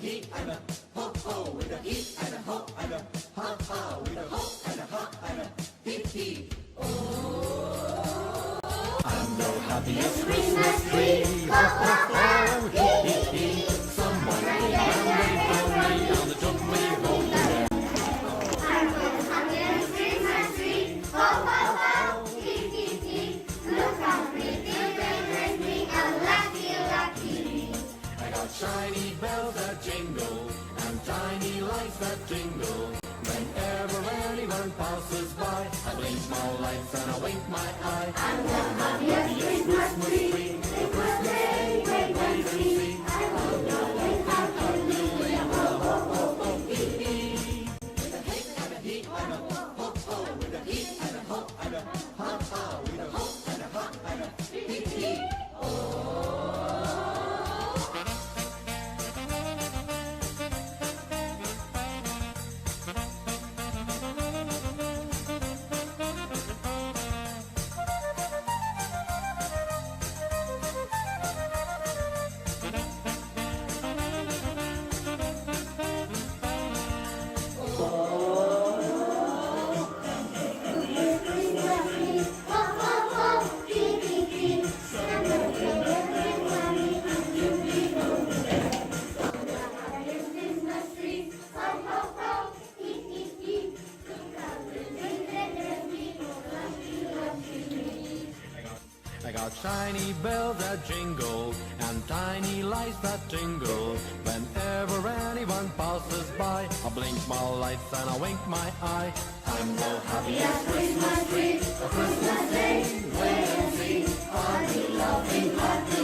he and a ho ho, with a he and a ho and a ha ha, with a ho and a ha and a he he. Oh, I'm the happiest Christmas tree. Ho ho ho, he he he. Someone came and they found me and they took me home to them. I'm the happiest Christmas tree. Ho ho ho, he he he. Look how pretty they dress me, a lucky, lucky me. I got shiny bells that jingle and tiny lights that jingle. Whenever anyone passes by, I blink my lights and I wink my eye. I'm the happiest Christmas tree. The Christmas day, wait and see. I will not wait hallelujah. Ho ho ho ho, hee hee. With a hey and a he and a ho ho, with a he and a ho and a ha ha, with a ho and a ha and a hee hee. I got shiny bells that jingle and tiny lights that tingle. Whenever anyone passes by, I blink my lights and I wink my eye. I'm the happiest Christmas tree, a Christmas day, wait and see. Are you loving happy?